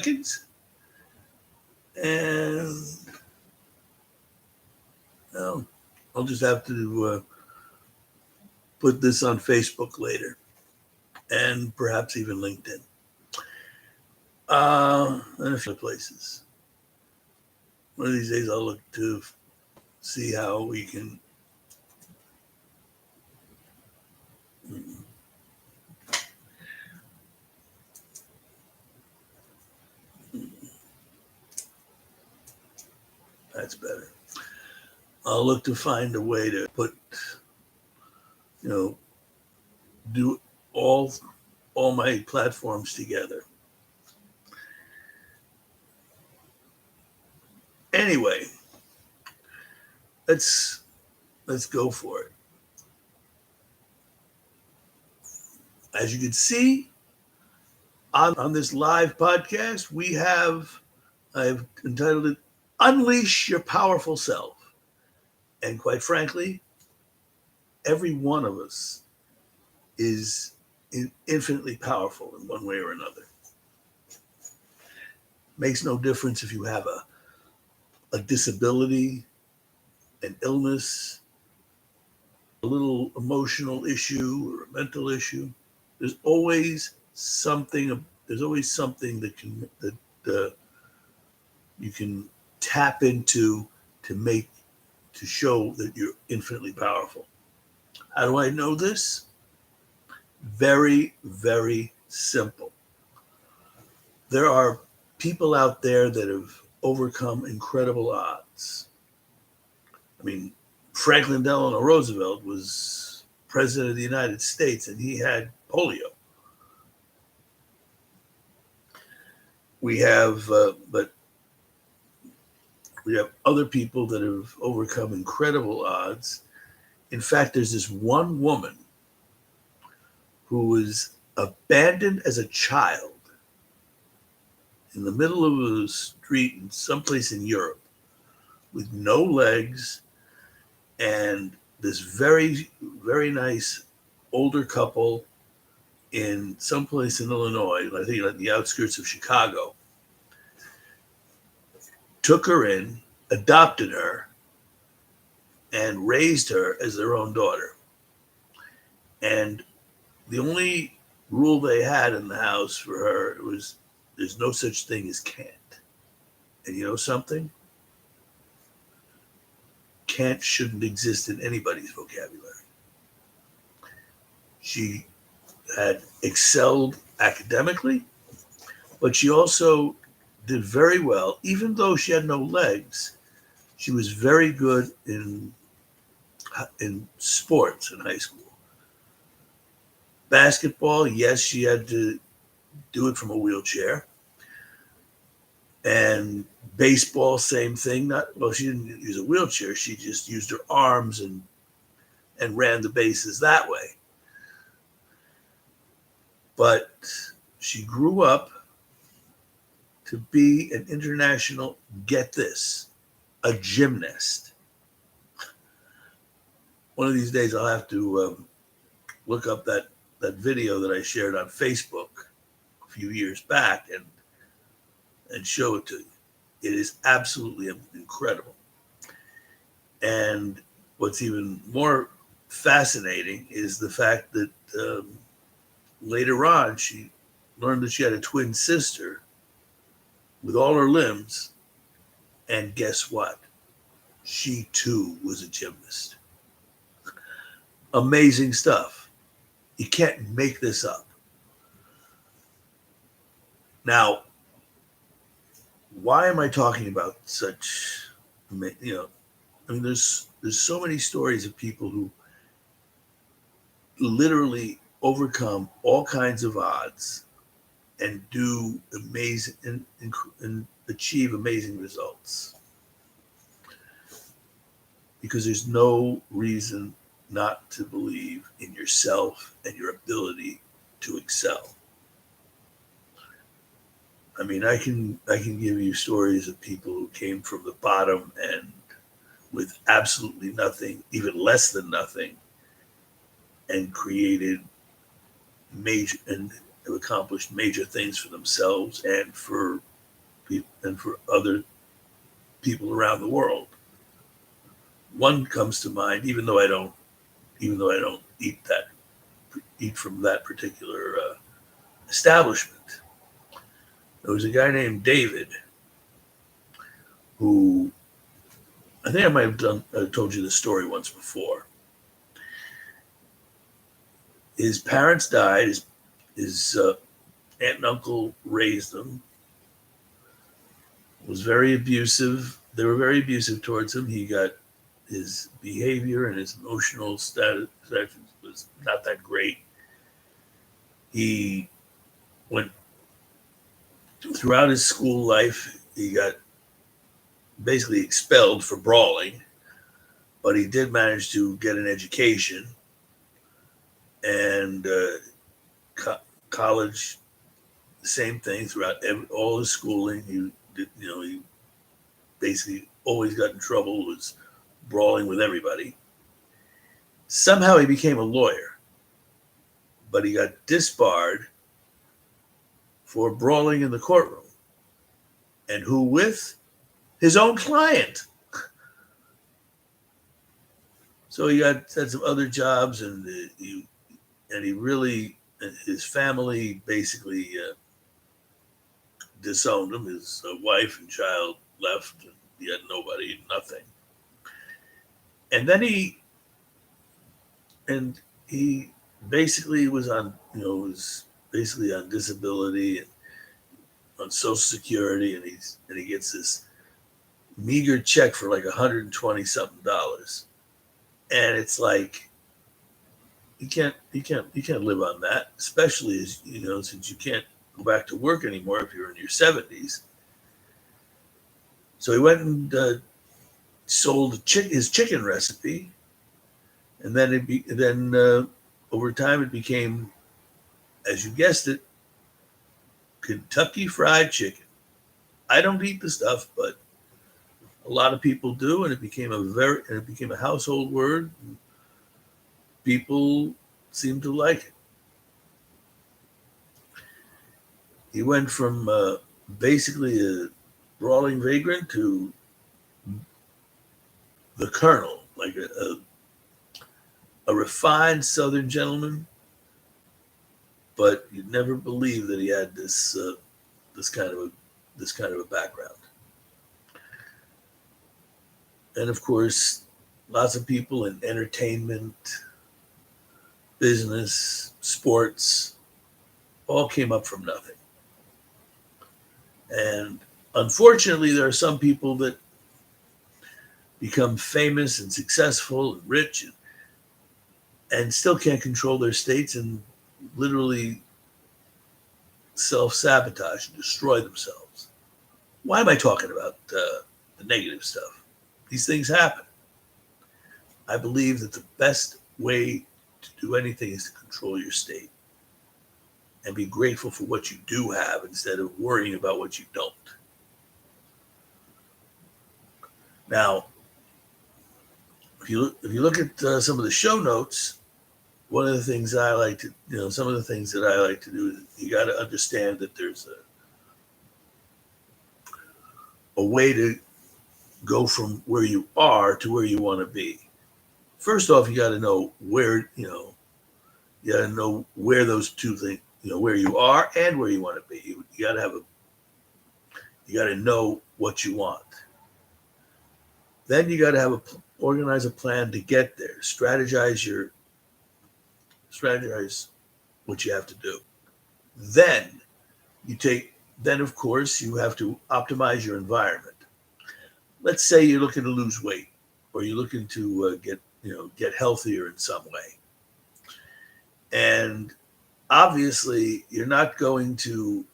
seconds. And well, I'll just have to put this on Facebook later and perhaps even LinkedIn. And a few places. One of these days I'll look to see how we can that's better. I'll look to find a way to put, do all my platforms together. Anyway, let's go for it. As you can see on this live podcast, I've entitled it Unleash Your Powerful Self. And quite frankly, every one of us is infinitely powerful in one way or another. Makes no difference if you have a disability, an illness, a little emotional issue or a mental issue. There's always something that you can tap into to show that you're infinitely powerful. How do I know this? Very, very simple. There are people out there that have overcome incredible odds. I mean, Franklin Delano Roosevelt was president of the United States and he had polio. We have other people that have overcome incredible odds. In fact, there's this one woman who was abandoned as a child in the middle of a street in someplace in Europe with no legs, and this very, very nice older couple in someplace in Illinois, I think on the outskirts of Chicago, took her in, adopted her, and raised her as their own daughter. And the only rule they had in the house for her was there's no such thing as can't. And you know something? Can't shouldn't exist in anybody's vocabulary. She had excelled academically, but she also did very well. Even though she had no legs, she was very good in sports in high school. Basketball, yes, she had to do it from a wheelchair. And baseball, same thing. She didn't use a wheelchair. She just used her arms and ran the bases that way. But she grew up to be an international, get this, a gymnast. One of these days I'll have to look up that video that I shared on Facebook a few years back and show it to you. It is absolutely incredible. And what's even more fascinating is the fact that later on she learned that she had a twin sister with all her limbs, and guess what? She too was a gymnast. Amazing stuff. You can't make this up. Now, why am I talking about such, there's so many stories of people who literally overcome all kinds of odds and do amazing and achieve amazing results. Because there's no reason not to believe in yourself and your ability to excel. I mean, I can give you stories of people who came from the bottom and with absolutely nothing, even less than nothing, and created major and have accomplished major things for themselves and for for other people around the world. One comes to mind, even though I don't eat from that particular establishment. There was a guy named David who, I think I might have told you this story once before. His parents died. His aunt and uncle raised him. Was very abusive. They were very abusive towards him. His behavior and his emotional status was not that great. He went throughout his school life. He got basically expelled for brawling, but he did manage to get an education, and college, the same thing throughout all his schooling. He basically always got in trouble, was brawling with everybody. Somehow he became a lawyer, but he got disbarred for brawling in the courtroom. And who with? His own client. So he had some other jobs, and his family basically disowned him. His wife and child left, and he had nobody, nothing. And then he basically was on disability and on Social Security, and he gets this meager check for like $120 something, and it's like you can't live on that, especially as since you can't go back to work anymore if you're in your 70s. So he went and sold his chicken recipe, and then over time it became, as you guessed it, Kentucky Fried Chicken. I don't eat the stuff, but a lot of people do, and it became a household word. People seem to like it. He went from basically a brawling vagrant to the Colonel, like a refined Southern gentleman, but you'd never believe that he had this kind of a background. And of course, lots of people in entertainment, business, sports, all came up from nothing. And unfortunately, there are some people that become famous and successful and rich and still can't control their states and literally self-sabotage and destroy themselves. Why am I talking about the negative stuff? These things happen. I believe that the best way to do anything is to control your state and be grateful for what you do have instead of worrying about what you don't. Now, if you look at some of the show notes, one of the things I like to, some of the things that I like to do is you got to understand that there's a way to go from where you are to where you want to be. First off, you got to know where, you got to know where those two things, where you are and where you want to be. You got to know what you want. Then you got to organize a plan to get there. Strategize what you have to do. Then of course you have to optimize your environment. Let's say you're looking to lose weight, or you're looking to get healthier in some way. And obviously you're not going to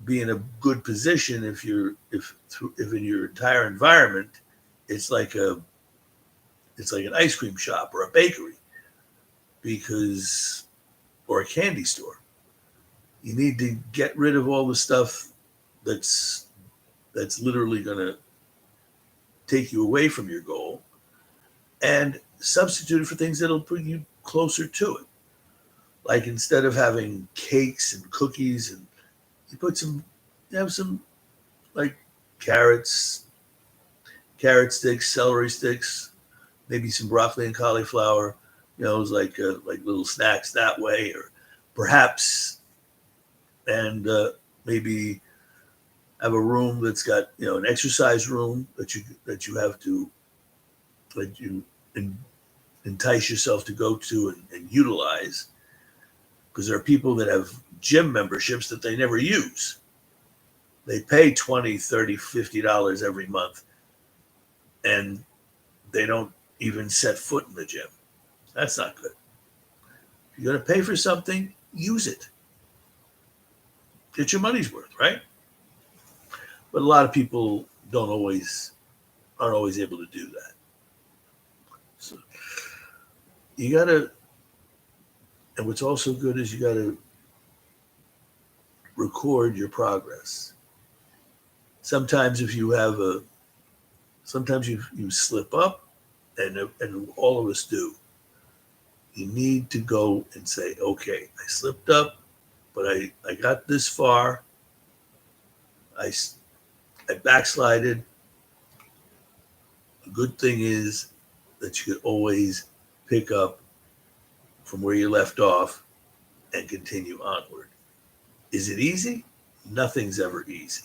be in a good position if in your entire environment it's like an ice cream shop or a bakery, or a candy store. You need to get rid of all the stuff that's literally going to take you away from your goal, and substitute it for things that'll put you closer to it. Like, instead of having cakes and cookies, and you have some like carrots, carrot sticks, celery sticks, maybe some broccoli and cauliflower. It's like little snacks that way, or perhaps, and maybe have a room that's got an exercise room that you have to that you entice yourself to go to and utilize, because there are people that have gym memberships that they never use. They pay $20, $30, $50 every month, and they don't even set foot in the gym. That's not good. If you're going to pay for something, use it. Get your money's worth, right? But a lot of people aren't always able to do that. So you got to, and what's also good is you got to record your progress. Sometimes if you have sometimes you slip up, and all of us do. You need to go and say, okay, I slipped up, but I got this far. I backslided. The good thing is that you could always pick up from where you left off and continue onward. Is it easy? Nothing's ever easy.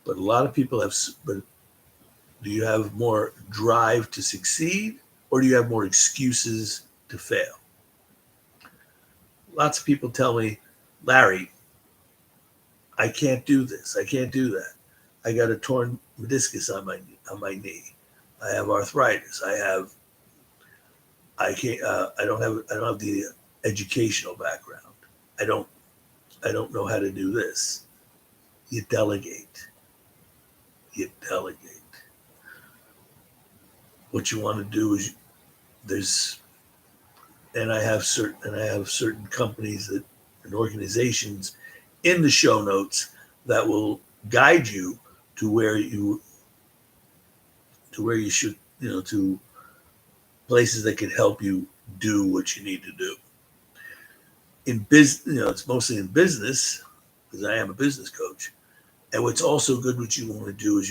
But a lot of people have, but do you have more drive to succeed, or do you have more excuses to fail? Lots of people tell me, Larry, I can't do this. I can't do that. I got a torn meniscus on my knee. I have arthritis. I don't have the educational background. I don't know how to do this. You delegate. What you want to do is I have certain companies and organizations in the show notes that will guide you to where you should, to places that can help you do what you need to do. In business, it's mostly in business, because I am a business coach. And what's also good, what you want to do is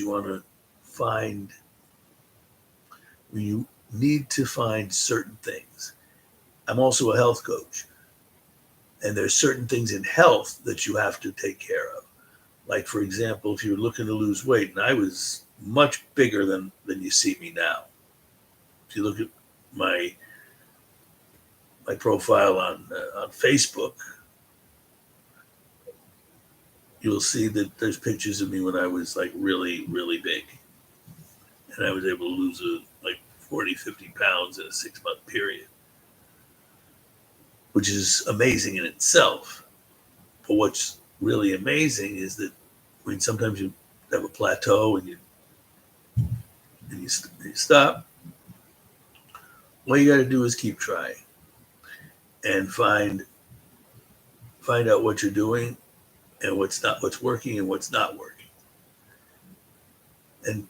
you need to find certain things. I'm also a health coach, and there's certain things in health that you have to take care of. Like, for example, if you're looking to lose weight, and I was much bigger than you see me now. If you look at my profile on Facebook, you'll see that there's pictures of me when I was like really, really big. And I was able to lose like 40, 50 pounds in a 6-month period, which is amazing in itself. But what's really amazing is that, sometimes you have a plateau and you stop. What you got to do is keep trying and find out what you're doing and what's working and what's not working. And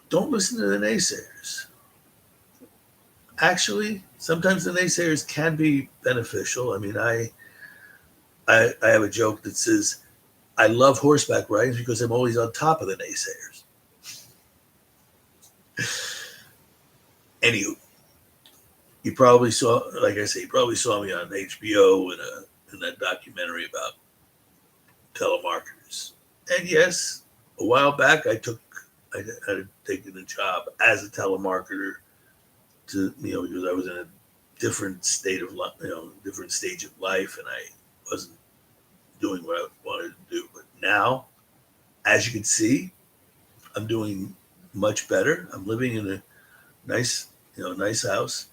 don't listen to the naysayers. Actually, sometimes the naysayers can be beneficial. I have a joke that says, I love horseback riding because I'm always on top of the naysayers. Anywho, you probably saw me on HBO in that documentary about telemarketers. And yes, a while back I had taken a job as a telemarketer because I was in a different state of life, different stage of life, and I wasn't doing what I wanted to do. But now, as you can see, I'm doing much better. I'm living in a nice house.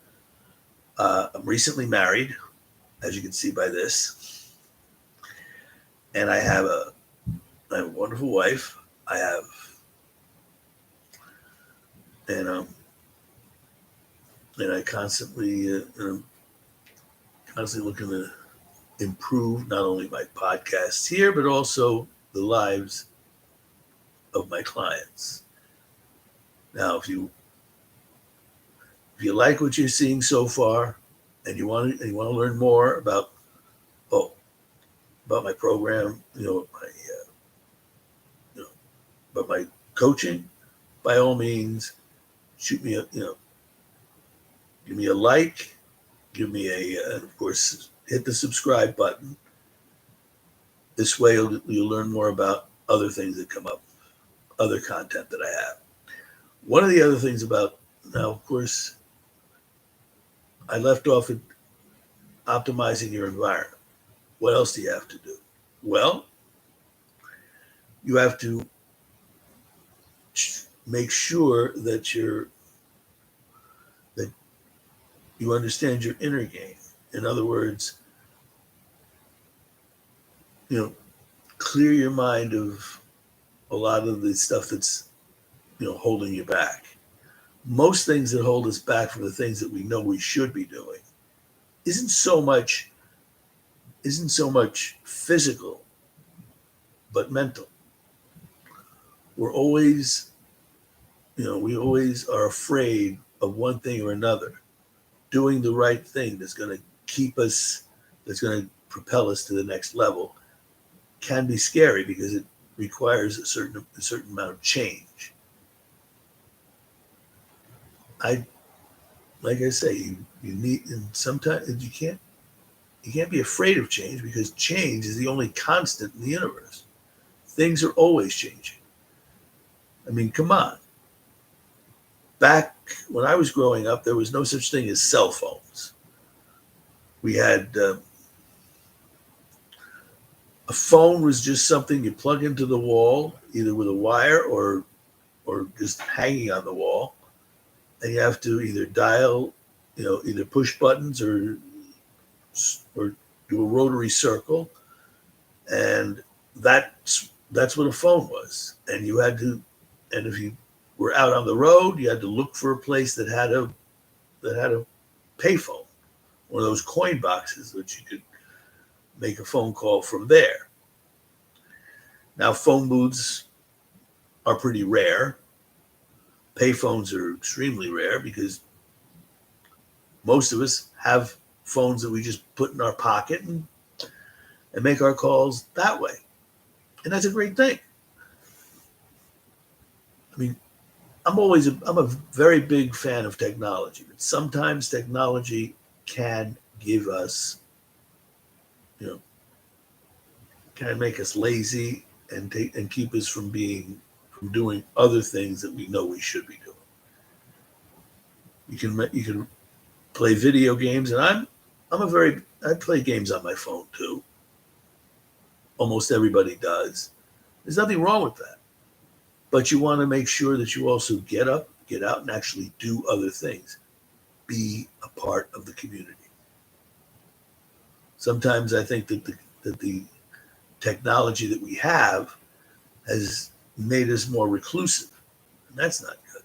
I'm recently married, as you can see by this, and I have a wonderful wife. And I constantly looking to improve not only my podcasts here, but also the lives of my clients. Now, if you like what you're seeing so far, and you want to learn more about my program, But my coaching, by all means, shoot me give me a like, give me of course, hit the subscribe button. This way you'll learn more about other things that come up, other content that I have. One of the other things about, now, of course, I left off at optimizing your environment. What else do you have to do? Well, you have to make sure that you understand your inner game. In other words, clear your mind of a lot of the stuff that's holding you back. Most things that hold us back from the things that we know we should be doing isn't so much physical, but mental. We're always, we always are afraid of one thing or another. Doing the right thing that's going to keep us, that's going to propel us to the next level can be scary because it requires a certain amount of change. Like I say, you need, and sometimes you can't be afraid of change because change is the only constant in the universe. Things are always changing. I mean, come on. Back when I was growing up, there was no such thing as cell phones. We had a phone was just something you plug into the wall, either with a wire or just hanging on the wall, and you have to either dial, either push buttons or do a rotary circle, and that's what a phone was. And you had to, and if you were out on the road, you had to look for a place that had a payphone, one of those coin boxes that you could make a phone call from there. Now, phone booths are pretty rare. Payphones are extremely rare because most of us have phones that we just put in our pocket and make our calls that way. And that's a great thing. I mean, I'm a very big fan of technology, but sometimes technology can give us, can make us lazy and keep us from doing other things that we know we should be doing. You can play video games, and I play games on my phone too. Almost everybody does. There's nothing wrong with that. But you want to make sure that you also get up, get out, and actually do other things. Be a part of the community. Sometimes I think that the technology that we have has made us more reclusive, and that's not good.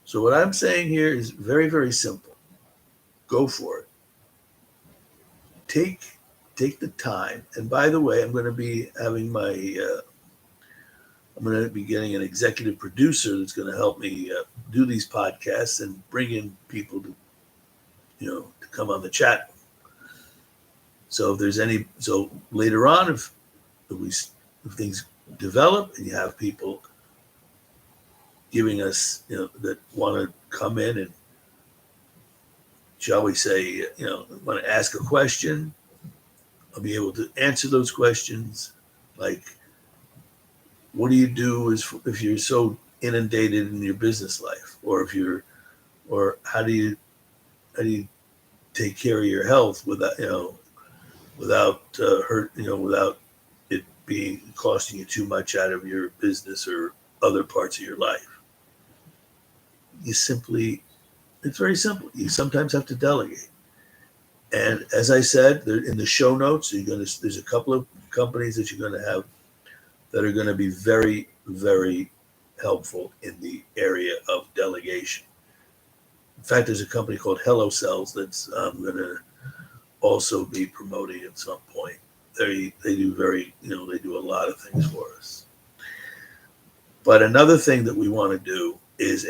So what I'm saying here is very, very simple. Go for it. Take the time. And by the way, I'm going to be having I'm going to be getting an executive producer that's going to help me do these podcasts and bring in people to come on the chat. So if there's so later on, if things develop and you have people giving us, that want to come in and, shall we say, want to ask a question, I'll be able to answer those questions. Like, what do you do if you're so inundated in your business life, or how do you take care of your health without without it being costing you too much out of your business or other parts of your life? It's very simple. You sometimes have to delegate. And as I said, in the show notes, there's a couple of companies that you're going to have that are going to be very, very helpful in the area of delegation. In fact, there's a company called Hello Cells that's going to also be promoting at some point. They do they do a lot of things for us. But another thing that we want to do is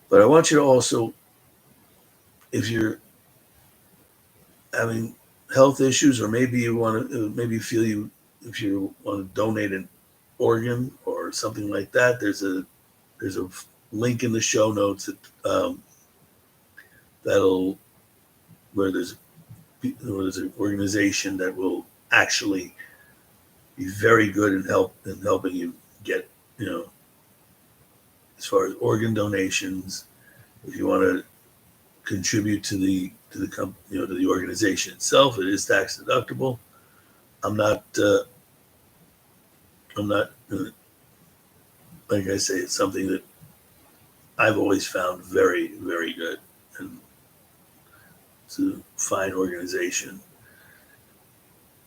but I want you to also, if you're having health issues, or maybe you want to, maybe you feel you, if you want to donate an organ or something like that, there's a link in the show notes that'll where there's an organization that will actually be very good in helping you get, as far as organ donations. If you want to contribute to the to the organization itself, it is tax deductible. I'm not like I say, it's something that I've always found very, very good, and it's a fine organization,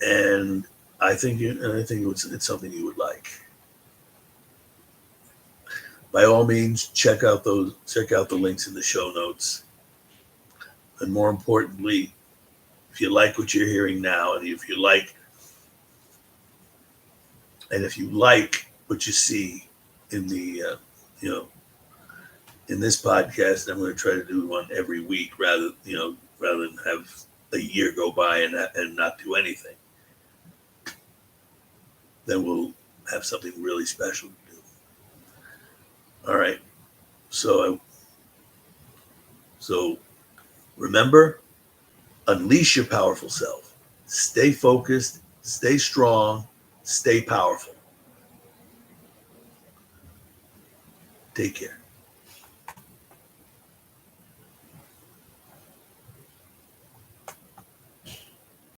and I think it's something you would like. By all means, check out the links in the show notes, and more importantly, if you like what you're hearing now, and if you like what you see in the in this podcast, I'm going to try to do one every week rather than have a year go by and not do anything. Then we'll have something really special to do. All right. So remember, unleash your powerful self. Stay focused, stay strong, stay powerful. Take care.